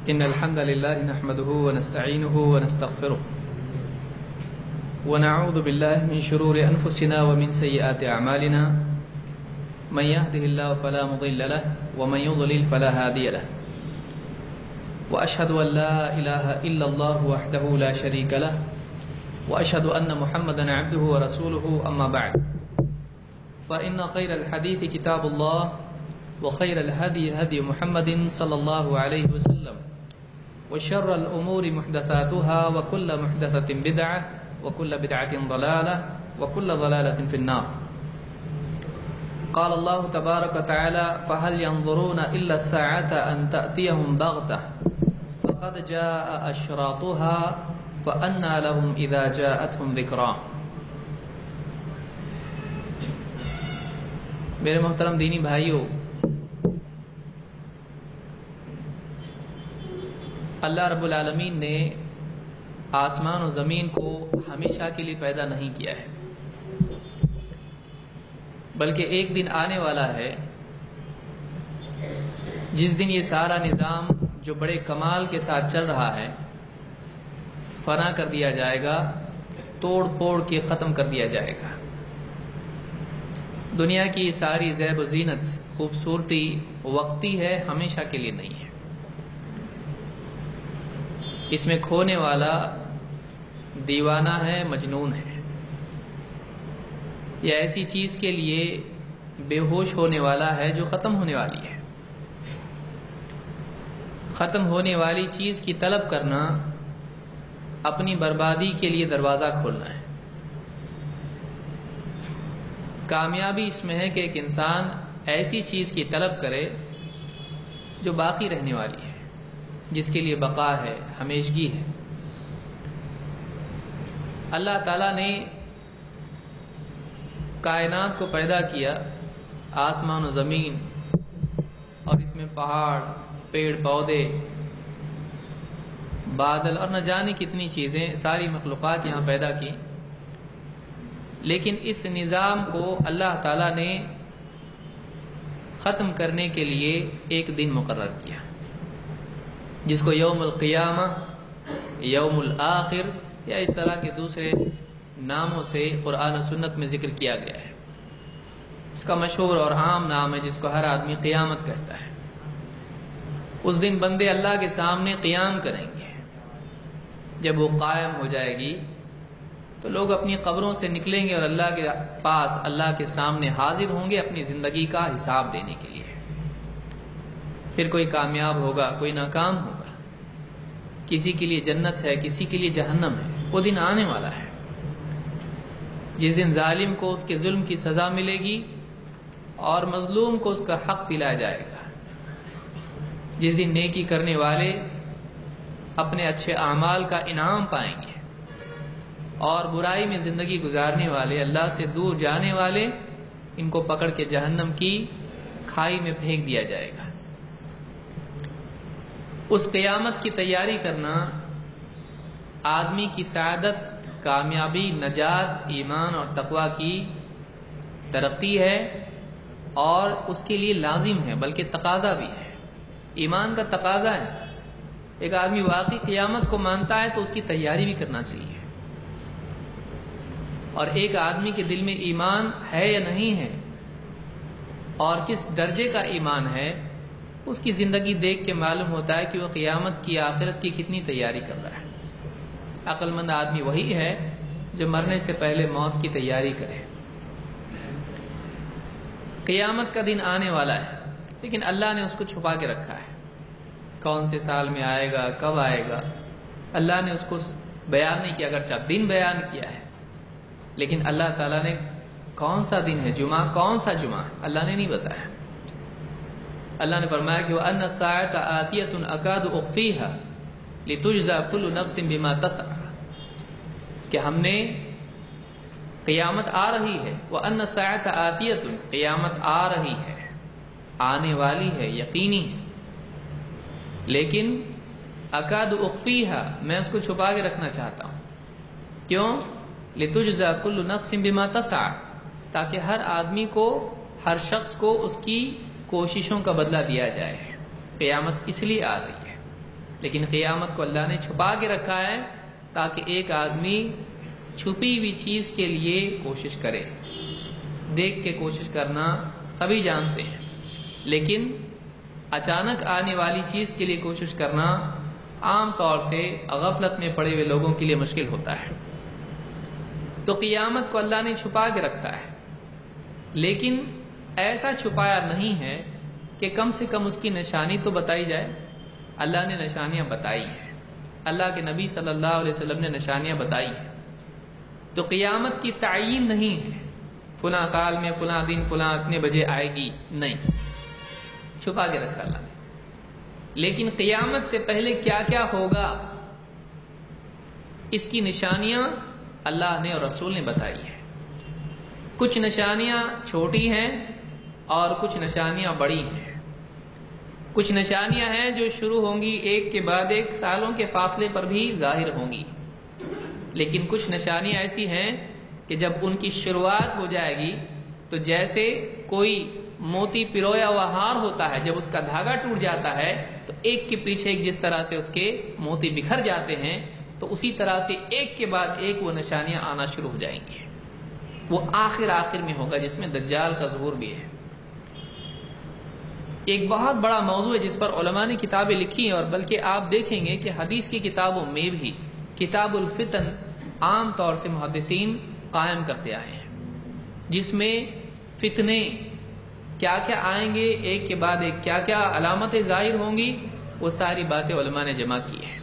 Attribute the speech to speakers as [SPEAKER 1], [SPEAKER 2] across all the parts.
[SPEAKER 1] إن الحمد لله نحمده ونستعينه ونستغفره ونعوذ بالله من شرور أنفسنا ومن سيئات أعمالنا من يهده الله فلا مضل له ومن يضلل فلا هادي له وأشهد أن لا إله إلا الله وحده لا شريك له وأشهد أن محمدا عبده ورسوله أما بعد فإن خير الحديث كتاب الله وخير الهدي هدي محمد صلى الله عليه وسلم وشر الأمور محدثاتها وكل محدثة بدعة وكل بدعة ضلالة وكل ضلالة في النار. قال الله تبارك وتعالى فهل ينظرون إلا الساعة أن تأتيهم بغتة فقد جاء أشراطها فأنى لهم إذا جاءتهم ذكرى. میرے محترم دینی بھائیوں، اللہ رب العالمین نے آسمان و زمین کو ہمیشہ کے لیے پیدا نہیں کیا ہے، بلکہ ایک دن آنے والا ہے جس دن یہ سارا نظام جو بڑے کمال کے ساتھ چل رہا ہے فنا کر دیا جائے گا، توڑ پھوڑ کے ختم کر دیا جائے گا. دنیا کی ساری زیب و زینت، خوبصورتی وقتی ہے، ہمیشہ کے لیے نہیں ہے. اس میں کھونے والا دیوانہ ہے، مجنون ہے، یا ایسی چیز کے لیے بے ہوش ہونے والا ہے جو ختم ہونے والی ہے. ختم ہونے والی چیز کی طلب کرنا اپنی بربادی کے لیے دروازہ کھولنا ہے. کامیابی اس میں ہے کہ ایک انسان ایسی چیز کی طلب کرے جو باقی رہنے والی ہے، جس کے لیے بقا ہے، ہمیشگی ہے. اللہ تعالیٰ نے کائنات کو پیدا کیا، آسمان و زمین، اور اس میں پہاڑ، پیڑ پودے، بادل اور نہ جانے کتنی چیزیں، ساری مخلوقات یہاں پیدا کی. لیکن اس نظام کو اللہ تعالیٰ نے ختم کرنے کے لیے ایک دن مقرر کیا، جس کو یوم القیامہ، یوم الآخر یا اس طرح کے دوسرے ناموں سے قرآن و سنت میں ذکر کیا گیا ہے. اس کا مشہور اور عام نام ہے جس کو ہر آدمی قیامت کہتا ہے. اس دن بندے اللہ کے سامنے قیام کریں گے. جب وہ قائم ہو جائے گی تو لوگ اپنی قبروں سے نکلیں گے اور اللہ کے پاس، اللہ کے سامنے حاضر ہوں گے اپنی زندگی کا حساب دینے کے لیے. پھر کوئی کامیاب ہوگا، کوئی ناکام ہوگا، کسی کے لیے جنت ہے، کسی کے لیے جہنم ہے. وہ دن آنے والا ہے جس دن ظالم کو اس کے ظلم کی سزا ملے گی اور مظلوم کو اس کا حق دلایا جائے گا. جس دن نیکی کرنے والے اپنے اچھے اعمال کا انعام پائیں گے اور برائی میں زندگی گزارنے والے، اللہ سے دور جانے والے، ان کو پکڑ کے جہنم کی کھائی میں پھینک دیا جائے گا. اس قیامت کی تیاری کرنا آدمی کی سعادت، کامیابی، نجات، ایمان اور تقوی کی ترقی ہے اور اس کے لیے لازم ہے، بلکہ تقاضا بھی ہے. ایمان کا تقاضا ہے. ایک آدمی واقعی قیامت کو مانتا ہے تو اس کی تیاری بھی کرنا چاہیے. اور ایک آدمی کے دل میں ایمان ہے یا نہیں ہے اور کس درجے کا ایمان ہے، اس کی زندگی دیکھ کے معلوم ہوتا ہے کہ وہ قیامت کی، آخرت کی کتنی تیاری کر رہا ہے. عقل مند آدمی وہی ہے جو مرنے سے پہلے موت کی تیاری کرے. قیامت کا دن آنے والا ہے، لیکن اللہ نے اس کو چھپا کے رکھا ہے. کون سے سال میں آئے گا، کب آئے گا، اللہ نے اس کو بیان نہیں کیا. اگرچہ دن بیان کیا ہے، لیکن اللہ تعالیٰ نے کون سا دن ہے، جمعہ، کون سا جمعہ، اللہ نے نہیں بتایا. اللہ نے فرمایا کہ وَأَنَّ السَّاعَةَ آتِيَةٌ أَكَادُ أُخْفِيهَا لِتُجْزَى كُلُّ نَفْسٍ بِمَا تَسْعَىٰ، کہ ہم نے قیامت آ رہی ہے. وَأَنَّ السَّاعَةَ آتِيَةٌ، قیامت آ رہی ہے، آنے والی ہے، یقینی ہے. لیکن اکاد اخفیہا، میں اس کو چھپا کے رکھنا چاہتا ہوں. کیوں؟ لتجزا کل نفس بما تسعى، تاکہ ہر آدمی کو، ہر شخص کو اس کی کوششوں کا بدلہ دیا جائے. قیامت اس لیے آ رہی ہے. لیکن قیامت کو اللہ نے چھپا کے رکھا ہے تاکہ ایک آدمی چھپی ہوئی چیز کے لیے کوشش کرے. دیکھ کے کوشش کرنا سبھی جانتے ہیں، لیکن اچانک آنے والی چیز کے لیے کوشش کرنا عام طور سے غفلت میں پڑے ہوئے لوگوں کے لیے مشکل ہوتا ہے. تو قیامت کو اللہ نے چھپا کے رکھا ہے، لیکن ایسا چھپایا نہیں ہے کہ کم سے کم اس کی نشانی تو بتائی جائے. اللہ نے نشانیاں بتائی ہیں، اللہ کے نبی صلی اللہ علیہ وسلم نے نشانیاں بتائی ہیں. تو قیامت کی تعیین نہیں ہے فلاں سال میں فلاں دن فلاں اتنے بجے آئے گی، نہیں، چھپا کے رکھا اللہ نے. لیکن قیامت سے پہلے کیا کیا ہوگا اس کی نشانیاں اللہ نے اور رسول نے بتائی ہیں. کچھ نشانیاں چھوٹی ہیں اور کچھ نشانیاں بڑی ہیں. کچھ نشانیاں ہیں جو شروع ہوں گی ایک کے بعد ایک سالوں کے فاصلے پر بھی ظاہر ہوں گی، لیکن کچھ نشانیاں ایسی ہیں کہ جب ان کی شروعات ہو جائے گی تو جیسے کوئی موتی پرویا ہوا ہار ہوتا ہے، جب اس کا دھاگا ٹوٹ جاتا ہے تو ایک کے پیچھے ایک جس طرح سے اس کے موتی بکھر جاتے ہیں، تو اسی طرح سے ایک کے بعد ایک وہ نشانیاں آنا شروع ہو جائیں گی. وہ آخر میں ہوگا جس میں دجال کا ظہور بھی ہے. ایک بہت بڑا موضوع ہے جس پر علماء نے کتابیں لکھی ہیں، اور بلکہ آپ دیکھیں گے کہ حدیث کی کتابوں میں بھی کتاب الفتن عام طور سے محدثین قائم کرتے آئے ہیں، جس میں فتنے کیا کیا آئیں گے، ایک کے بعد ایک کیا کیا علامتیں ظاہر ہوں گی، وہ ساری باتیں علماء نے جمع کی ہیں.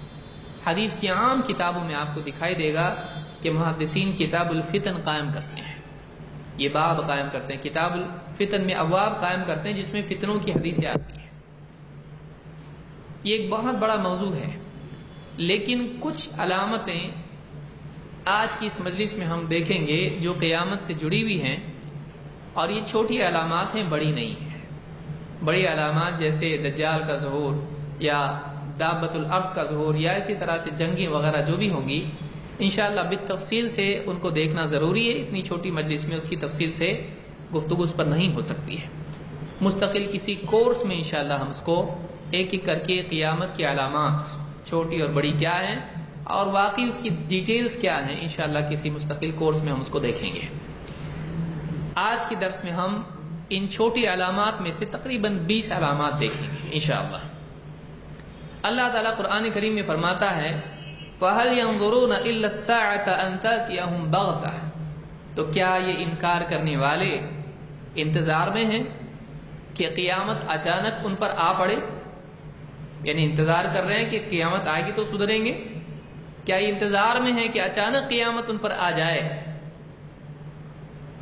[SPEAKER 1] حدیث کی عام کتابوں میں آپ کو دکھائی دے گا کہ محدثین کتاب الفتن قائم کرتے ہیں، یہ باب قائم کرتے ہیں، کتاب الفتن میں ابواب قائم کرتے ہیں جس میں فتنوں کی حدیثیں آتی ہیں. یہ ایک بہت بڑا موضوع ہے، لیکن کچھ علامتیں آج کی اس مجلس میں ہم دیکھیں گے جو قیامت سے جڑی ہوئی ہیں، اور یہ چھوٹی علامات ہیں، بڑی نہیں ہیں. بڑی علامات جیسے دجال کا ظہور یا دابت الارض کا ظہور یا اسی طرح سے جنگیں وغیرہ جو بھی ہوں گی، انشاءاللہ بالتفصیل سے ان کو دیکھنا ضروری ہے. اتنی چھوٹی مجلس میں اس کی تفصیل سے گفتگو اس پر نہیں ہو سکتی ہے. مستقل کسی کورس میں انشاءاللہ ہم اس کو ایک ایک کر کے قیامت کی علامات چھوٹی اور بڑی کیا ہیں اور واقعی اس کی ڈیٹیلز کیا ہیں، انشاءاللہ کسی مستقل کورس میں ہم اس کو دیکھیں گے. آج کے درس میں ہم ان چھوٹی علامات میں سے تقریباً 20 علامات دیکھیں گے انشاءاللہ. اللہ تعالیٰ قرآن کریم میں فرماتا ہے فَهَلْ يَنظُرُونَ إِلَّا السَّاعَةَ أَن تَأْتِيَهُمْ بَغْتَةً، تو کیا یہ انکار کرنے والے انتظار میں ہیں کہ قیامت اچانک ان پر آ پڑے؟ یعنی انتظار کر رہے ہیں کہ قیامت آئے گی تو سدھریں گے. کیا یہ انتظار میں ہے کہ اچانک قیامت ان پر آ جائے؟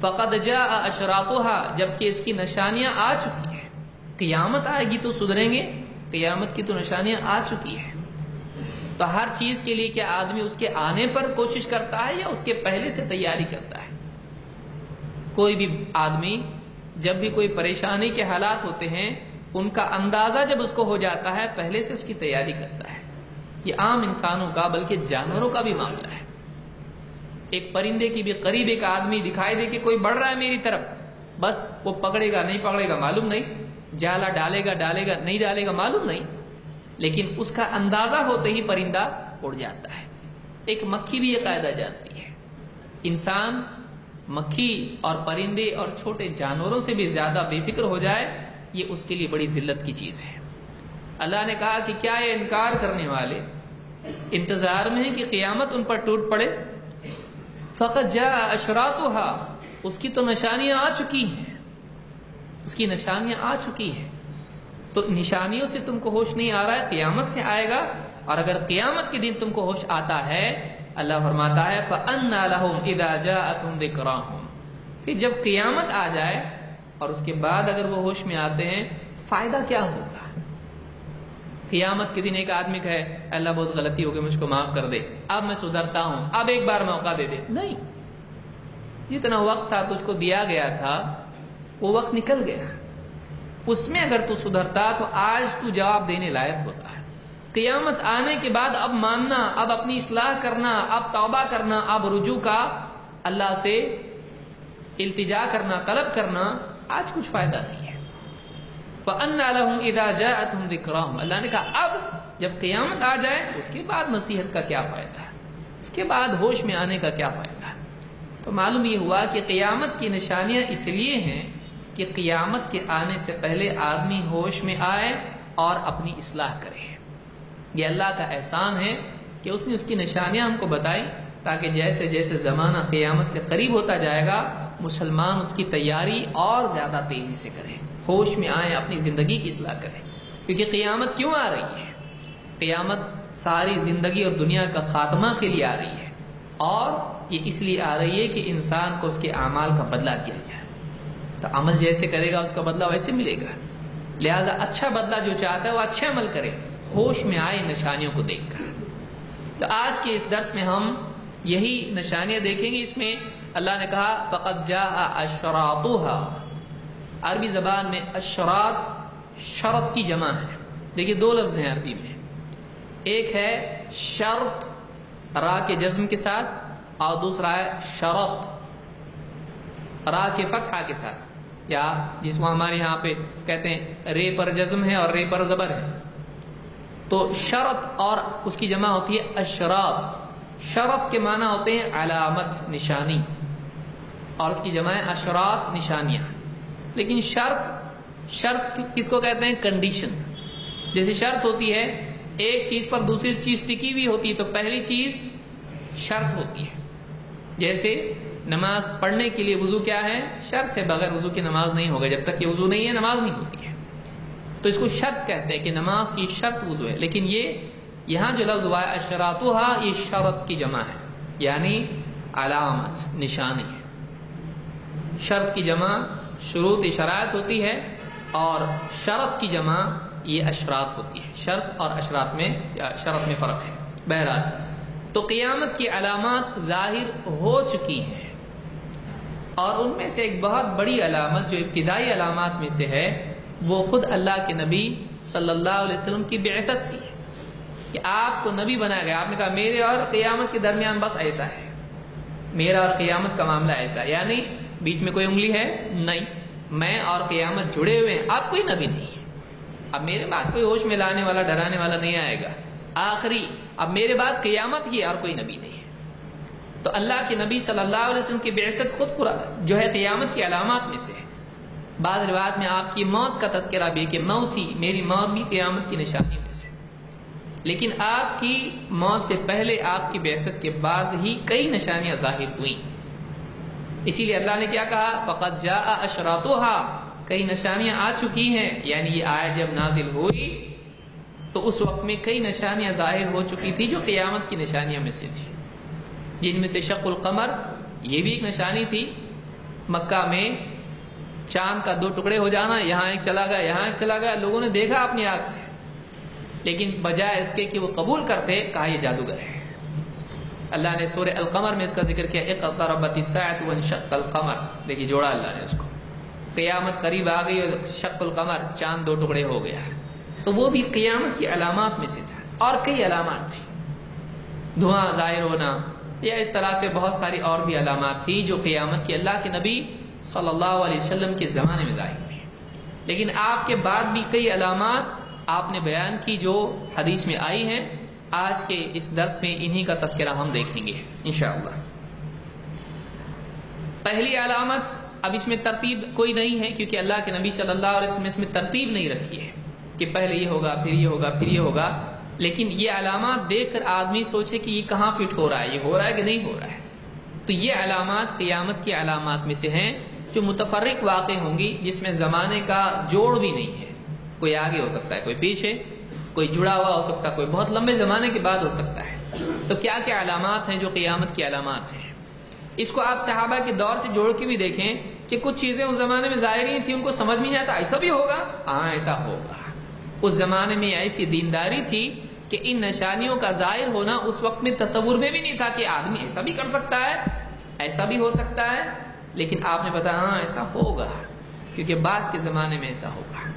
[SPEAKER 1] فَقَدْ جَاءَ أَشْرَاطُهَا، جبکہ اس کی نشانیاں آ چکی ہیں. قیامت آئے گی تو سدھریں گے، قیامت کی تو نشانیاں آ چکی ہیں. تو ہر چیز کے لیے کیا آدمی اس کے آنے پر کوشش کرتا ہے یا اس کے پہلے سے تیاری کرتا ہے؟ کوئی بھی آدمی جب بھی کوئی پریشانی کے حالات ہوتے ہیں ان کا اندازہ جب اس کو ہو جاتا ہے پہلے سے اس کی تیاری کرتا ہے. یہ عام انسانوں کا بلکہ جانوروں کا بھی معاملہ ہے. ایک پرندے کی بھی قریب ایک آدمی دکھائی دے کہ کوئی بڑھ رہا ہے میری طرف، بس وہ پکڑے گا نہیں پکڑے گا معلوم نہیں، جالا ڈالے گا نہیں ڈالے گا معلوم نہیں، لیکن اس کا اندازہ ہوتے ہی پرندہ اڑ جاتا ہے. ایک مکھی بھی یہ قاعدہ جانتی ہے. انسان مکھی اور پرندے اور چھوٹے جانوروں سے بھی زیادہ بے فکر ہو جائے، یہ اس کے لیے بڑی ذلت کی چیز ہے. اللہ نے کہا کہ کیا یہ انکار کرنے والے انتظار میں ہیں کہ قیامت ان پر ٹوٹ پڑے؟ فقط جاء اشراطها، اس کی تو نشانیاں آ چکی ہیں، اس کی نشانیاں آ چکی ہیں. تو نشانیوں سے تم کو ہوش نہیں آ رہا ہے، قیامت سے آئے گا. اور اگر قیامت کے دن تم کو ہوش آتا ہے، اللہ فرماتا ہے فَأَنَّا لَهُمْ إِذَا جَاءَتْهُمْ ذِكْرَاهُمْ، پھر جب قیامت آ جائے اور اس کے بعد اگر وہ ہوش میں آتے ہیں فائدہ کیا ہوگا؟ قیامت کے دن ایک آدمی کہے اللہ بہت غلطی ہو گئی مجھ کو معاف کر دے، اب میں سدھرتا ہوں، اب ایک بار موقع دے دے. نہیں، جتنا وقت تھا تجھ کو دیا گیا تھا وہ وقت نکل گیا. اس میں اگر تو سدھرتا تو آج تو جواب دینے لائق ہوتا ہے. قیامت آنے کے بعد اب ماننا، اب اپنی اصلاح کرنا، اب توبہ کرنا، اب رجوع کا اللہ سے التجا کرنا، طلب کرنا، آج کچھ فائدہ نہیں ہے. فَأَنَّا لَهُمْ إِذَا جَاءَتْهُمْ ذِكْرَاهُمْ، اللہ نے کہا اب جب قیامت آ جائے اس کے بعد نصیحت کا کیا فائدہ ہے، اس کے بعد ہوش میں آنے کا کیا فائدہ ہے؟ تو معلوم یہ ہوا کہ قیامت کی نشانیاں اس لیے ہیں کہ قیامت کے آنے سے پہلے آدمی ہوش میں آئے اور اپنی اصلاح کرے۔ یہ اللہ کا احسان ہے کہ اس نے اس کی نشانیاں ہم کو بتائی، تاکہ جیسے جیسے زمانہ قیامت سے قریب ہوتا جائے گا مسلمان اس کی تیاری اور زیادہ تیزی سے کرے، ہوش میں آئے، اپنی زندگی کی اصلاح کرے۔ کیونکہ قیامت کیوں آ رہی ہے؟ قیامت ساری زندگی اور دنیا کا خاتمہ کے لیے آ رہی ہے، اور یہ اس لیے آ رہی ہے کہ انسان کو اس کے اعمال کا بدلہ دیا جائے۔ تو عمل جیسے کرے گا اس کا بدلہ ویسے ملے گا، لہذا اچھا بدلہ جو چاہتا ہے وہ اچھے عمل کرے، ہوش میں آئے نشانیوں کو دیکھ کر۔ تو آج کے اس درس میں ہم یہی نشانیاں دیکھیں گے۔ اس میں اللہ نے کہا فقد جاء اشراطها، عربی زبان میں اشراط شرط کی جمع ہے۔ دیکھیے دو لفظ ہیں عربی میں، ایک ہے شرط را کے جزم کے ساتھ، اور دوسرا ہے شرط را کے فتحہ کے ساتھ، یا جس کو ہمارے یہاں پہ کہتے ہیں رے پر جزم ہے اور رے پر زبر ہے۔ تو شرط اور اس کی جمع ہوتی ہے اشراط۔ شرط کے معنی ہوتے ہیں علامت، نشانی، اور اس کی جمع ہے اشراط، نشانیاں۔ لیکن شرط کس کو کہتے ہیں؟ کنڈیشن۔ جیسے شرط ہوتی ہے ایک چیز پر دوسری چیز ٹکی ہوئی ہوتی ہے تو پہلی چیز شرط ہوتی ہے۔ جیسے نماز پڑھنے کے لیے وضو کیا ہے؟ شرط ہے، بغیر وضو کی نماز نہیں ہوگا، جب تک یہ وضو نہیں ہے نماز نہیں ہوتی ہے۔ تو اس کو شرط کہتے ہیں کہ نماز کی شرط وضو ہے۔ لیکن یہ یہاں جو لفظ ہوا ہے اشراطها، یہ شرط کی جمع ہے، یعنی علامت، نشانی ہے۔ شرط کی جمع شروط شرائط ہوتی ہے، اور شرط کی جمع یہ اشراط ہوتی ہے۔ شرط اور اشراط میں شرط میں فرق ہے۔ بہرحال تو قیامت کی علامات ظاہر ہو چکی ہیں، اور ان میں سے ایک بہت بڑی علامت جو ابتدائی علامات میں سے ہے وہ خود اللہ کے نبی صلی اللہ علیہ وسلم کی بعثت تھی، کہ آپ کو نبی بنایا گیا۔ آپ نے کہا میرے اور قیامت کے درمیان بس ایسا ہے، میرا اور قیامت کا معاملہ ایسا ہے، یعنی بیچ میں کوئی انگلی ہے نہیں، میں اور قیامت جڑے ہوئے ہیں، آپ کوئی نبی نہیں ہے۔ اب میرے بعد کوئی ہوش میں لانے والا ڈرانے والا نہیں آئے گا، آخری اب میرے بعد قیامت کی اور کوئی نبی نہیں ہے۔ تو اللہ کے نبی صلی اللہ علیہ وسلم کی بعثت خود جو ہے قیامت کی علامات میں سے ہے۔ بعض روایات میں آپ کی موت کا تذکرہ بھی ہے کہ موت ہی، میری موت بھی قیامت کی نشانی میں سے۔ لیکن آپ کی موت سے پہلے، آپ کی بعثت کے بعد ہی کئی نشانیاں ظاہر ہوئیں۔ اسی لیے اللہ نے کیا کہا؟ فقد جاء اشراطها، کئی نشانیاں آ چکی ہیں، یعنی یہ آیت جب نازل ہوئی تو اس وقت میں کئی نشانیاں ظاہر ہو چکی تھی جو قیامت کی نشانیاں میں سے تھی، جن میں سے شق القمر، یہ بھی ایک نشانی تھی۔ مکہ میں چاند کا دو ٹکڑے ہو جانا، یہاں ایک چلا گیا یہاں ایک چلا گیا، لوگوں نے دیکھا اپنی آنکھ سے، لیکن بجائے اس کے کہ وہ قبول کرتے، کہا یہ جادوگر ہے۔ اللہ نے سورہ القمر میں اس کا ذکر کیا، اقتربت الساعۃ وانشق القمر، دیکھیے جوڑا اللہ نے اس کو، قیامت قریب آ گئی اور شق القمر، چاند دو ٹکڑے ہو گیا۔ تو وہ بھی قیامت کی علامات میں سے تھا، اور کئی علامات تھی، دھواں ظاہر ہونا، یا اس طرح سے بہت ساری اور بھی علامات تھی جو قیامت کی اللہ کے نبی صلی اللہ علیہ وسلم کے زمانے میں ظاہر ہوئی۔ لیکن آپ کے بعد بھی کئی علامات آپ نے بیان کی جو حدیث میں آئی ہیں۔ آج کے اس درس میں انہی کا تذکرہ ہم دیکھیں گے انشاءاللہ۔ پہلی علامت، اب اس میں ترتیب کوئی نہیں ہے کیونکہ اللہ کے نبی صلی اللہ علیہ وسلم اس میں ترتیب نہیں رکھی ہے کہ پہلے یہ ہوگا پھر یہ ہوگا پھر یہ ہوگا، لیکن یہ علامات دیکھ کر آدمی سوچے کہ یہ کہاں فٹ ہو رہا ہے، یہ ہو رہا ہے کہ نہیں ہو رہا ہے۔ تو یہ علامات قیامت کی علامات میں سے ہیں جو متفرق واقع ہوں گی، جس میں زمانے کا جوڑ بھی نہیں ہے، کوئی آگے ہو سکتا ہے کوئی پیچھے، کوئی جڑا ہوا ہو سکتا ہے، کوئی بہت لمبے زمانے کے بعد ہو سکتا ہے۔ تو کیا کیا علامات ہیں جو قیامت کی علامات ہیں؟ اس کو آپ صحابہ کے دور سے جوڑ کے بھی دیکھیں کہ کچھ چیزیں اس زمانے میں ظاہر ہی تھیں، ان کو سمجھ میں نہیں آتا، ایسا بھی ہوگا، ہاں ایسا ہوگا۔ اس زمانے میں ایسی دینداری تھی کہ ان نشانیوں کا ظاہر ہونا اس وقت میں تصور میں بھی نہیں تھا کہ آدمی ایسا بھی کر سکتا ہے، ایسا بھی ہو سکتا ہے، لیکن آپ نے بتایا ہاں ایسا ہوگا، کیونکہ بعد کے زمانے میں ایسا ہوگا۔